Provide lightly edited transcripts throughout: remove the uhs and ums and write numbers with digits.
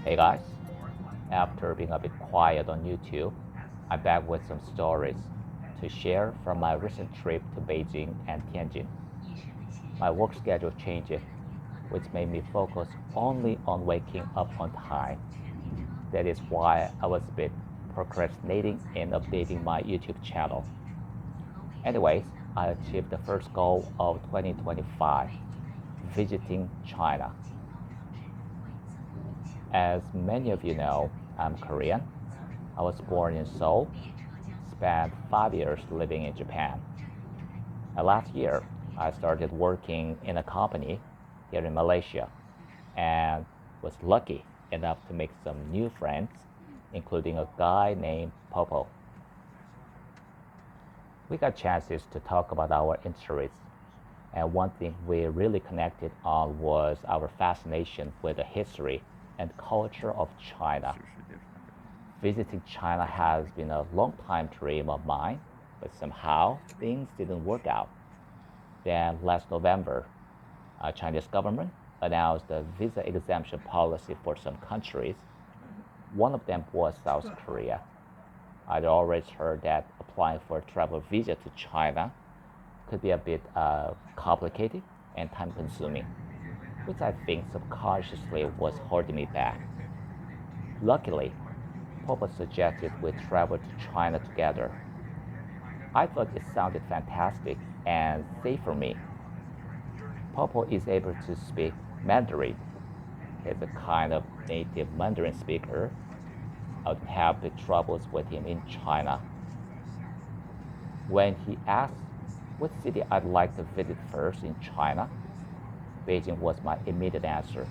Hey guys, after being a bit quiet on YouTube, I'm back with some stories to share from my recent trip to Beijing and Tianjin. My work schedule changed, which made me focus only on waking up on time. That is why I was a bit procrastinating in updating my YouTube channel. Anyways, I achieved the first goal of 2025, visiting China. As many of you know, I'm Korean. I was born in Seoul, spent 5 years living in Japan. And last year, I started working in a company here in Malaysia and was lucky enough to make some new friends, including a guy named Popo. We got chances to talk about our interests, and one thing we really connected on was our fascination with the history and culture of China. Visiting China has been a long time dream of mine, but somehow things didn't work out. Then last November, Chinese government announced a visa exemption policy for some countries. One of them was South Korea. I'd always heard that applying for a travel visa to China could be a bit complicated and time consuming, which I think subconsciously was holding me back. Luckily, Popo suggested we travel to China together. I thought it sounded fantastic and safe for me. Popo is able to speak Mandarin. He's a kind of native Mandarin speaker. I would have the troubles with him in China. When he asked what city I'd like to visit first in China, Beijing was my immediate answer.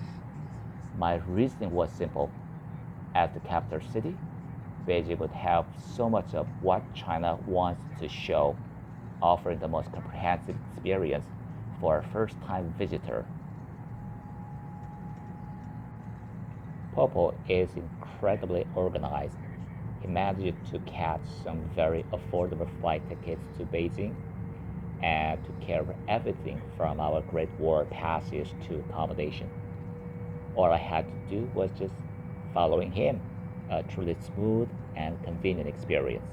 My reasoning was simple. As the capital city, Beijing would have so much of what China wants to show, offering the most comprehensive experience for a first-time visitor. Popo is incredibly organized. He managed to catch some very affordable flight tickets to Beijing and to carry everything from our Great Wall passes to accommodation. All I had to do was just following him, a truly smooth and convenient experience.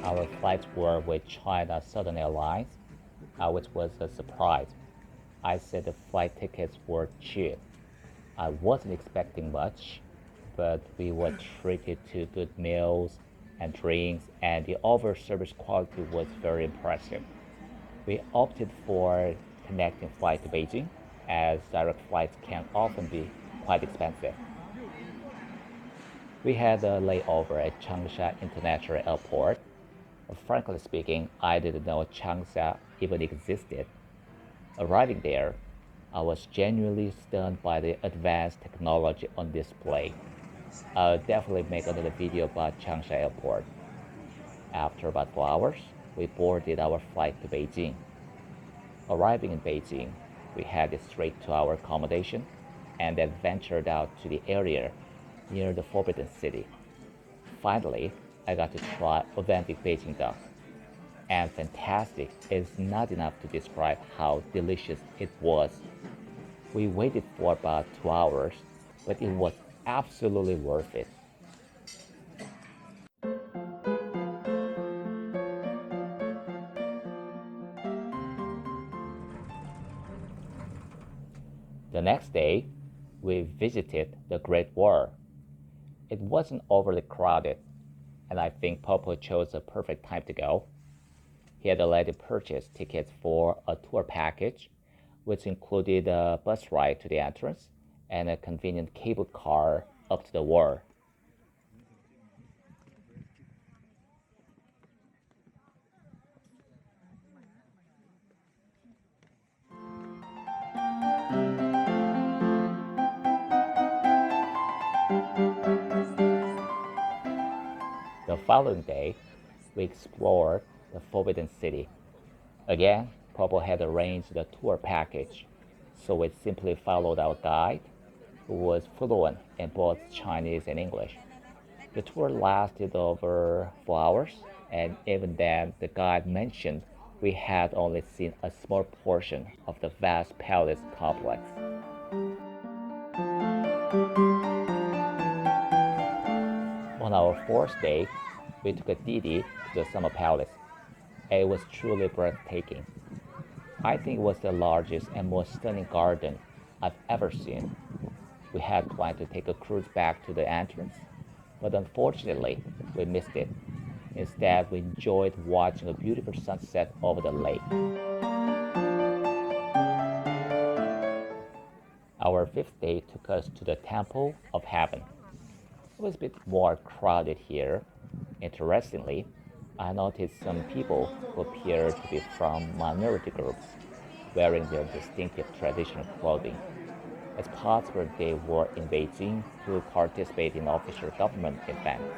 Our flights were with China Southern Airlines, which was a surprise. I said the flight tickets were cheap. I wasn't expecting much, but we were treated to good meals and drinks, and the overall service quality was very impressive. We opted for connecting flight to Beijing, as direct flights can often be quite expensive. We had a layover at Changsha International Airport. Frankly speaking, I didn't know Changsha even existed. Arriving there, I was genuinely stunned by the advanced technology on display. I'll definitely make another video about Changsha Airport. After about 4 hours, we boarded our flight to Beijing. Arriving in Beijing, we headed straight to our accommodation and then ventured out to the area near the Forbidden City. Finally, I got to try authentic Beijing duck. And fantastic is not enough to describe how delicious it was. We waited for about 2 hours, but it was absolutely worth it. The next day, we visited the Great Wall. It wasn't overly crowded, and I think Popo chose a perfect time to go. He had already purchased tickets for a tour package, which included a bus ride to the entrance and a convenient cable car up to the wall. The following day, we explored the Forbidden City. Again, Popo had arranged the tour package, so we simply followed our guide, who was fluent in both Chinese and English. The tour lasted over 4 hours, and even then, the guide mentioned we had only seen a small portion of the vast palace complex. On our fourth day, we took a Didi to the summer palace. It was truly breathtaking. I think it was the largest and most stunning garden I've ever seen. We had planned to take a cruise back to the entrance, but unfortunately, we missed it. Instead, we enjoyed watching a beautiful sunset over the lake. Our fifth day took us to the Temple of Heaven. It was a bit more crowded here. Interestingly, I noticed some people who appeared to be from minority groups wearing their distinctive traditional clothing. It's possible they were in Beijing to participate in official government events.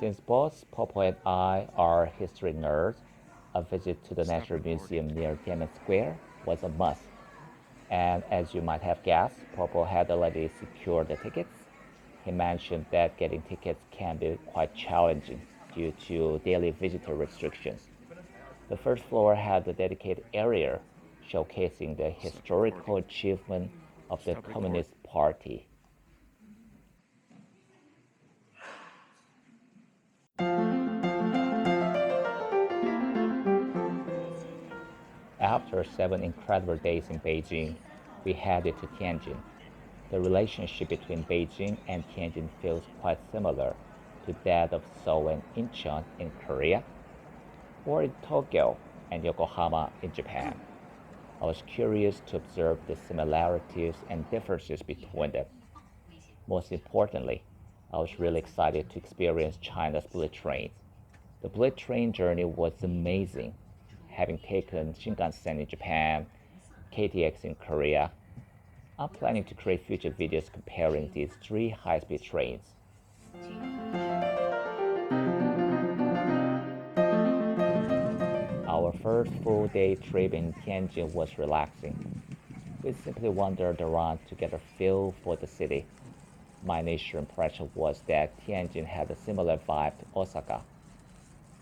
Since both Popo and I are history nerds, a visit to the National Museum near Tiananmen Square was a must. And as you might have guessed, Popo had already secured the tickets. He mentioned that getting tickets can be quite challenging due to daily visitor restrictions. The first floor had a dedicated area showcasing the historical achievement of the Communist Party. After 7 incredible days in Beijing, we headed to Tianjin. The relationship between Beijing and Tianjin feels quite similar to that of Seoul and Incheon in Korea, or in Tokyo and Yokohama in Japan. I was curious to observe the similarities and differences between them. Most importantly, I was really excited to experience China's bullet trains. The bullet train journey was amazing, having taken Shinkansen in Japan, KTX in Korea. I'm planning to create future videos comparing these three high-speed trains. Our first full day trip in Tianjin was relaxing. We simply wandered around to get a feel for the city. My initial impression was that Tianjin had a similar vibe to Osaka.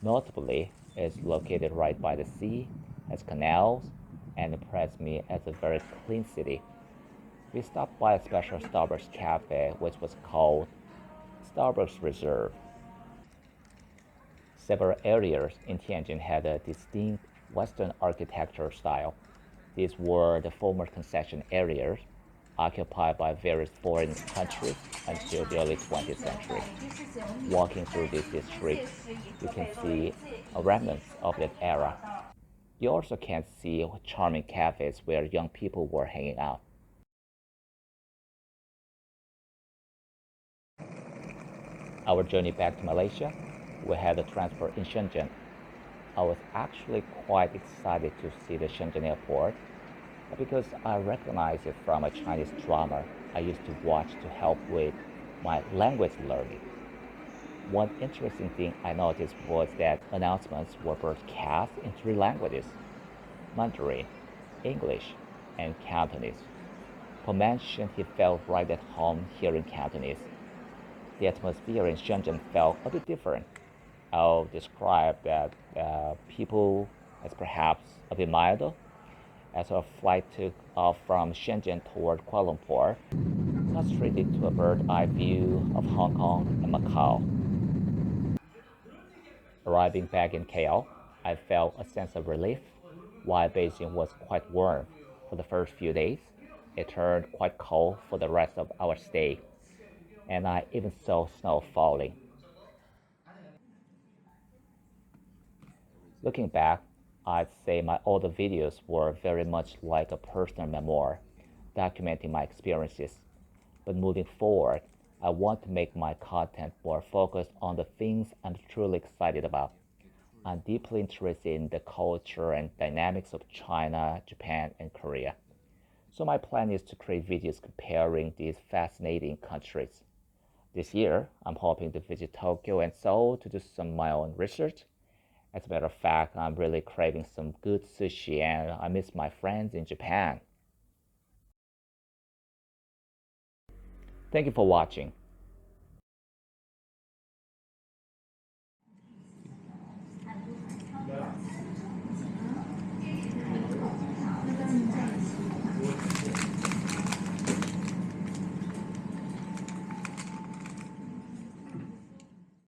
Notably, it's located right by the sea, has canals, and impressed me as a very clean city. We stopped by a special Starbucks cafe which was called Starbucks Reserve. Several areas in Tianjin had a distinct Western architectural style. These were the former concession areas occupied by various foreign countries until the early 20th century. Walking through these districts, you can see remnants of that era. You also can see charming cafes where young people were hanging out. Our journey back to Malaysia, we had a transfer in Shenzhen. I was actually quite excited to see the Shenzhen airport because I recognize it from a Chinese drama I used to watch to help with my language learning. One interesting thing I noticed was that announcements were broadcast in three languages: Mandarin, English, and Cantonese. Paul mentioned he felt right at home hearing Cantonese. The atmosphere in Shenzhen felt a bit different. I'll describe that people as perhaps a bit milder. As our flight took off from Shenzhen toward Kuala Lumpur, got straight into a bird-eye view of Hong Kong and Macau. Arriving back in KL, I felt a sense of relief. While Beijing was quite warm for the first few days, it turned quite cold for the rest of our stay, and I even saw snow falling. Looking back, I'd say my older videos were very much like a personal memoir, documenting my experiences. But moving forward, I want to make my content more focused on the things I'm truly excited about. I'm deeply interested in the culture and dynamics of China, Japan, and Korea. So my plan is to create videos comparing these fascinating countries. This year, I'm hoping to visit Tokyo and Seoul to do some my own research. As a matter of fact, I'm really craving some good sushi and I miss my friends in Japan. Thank you for watching.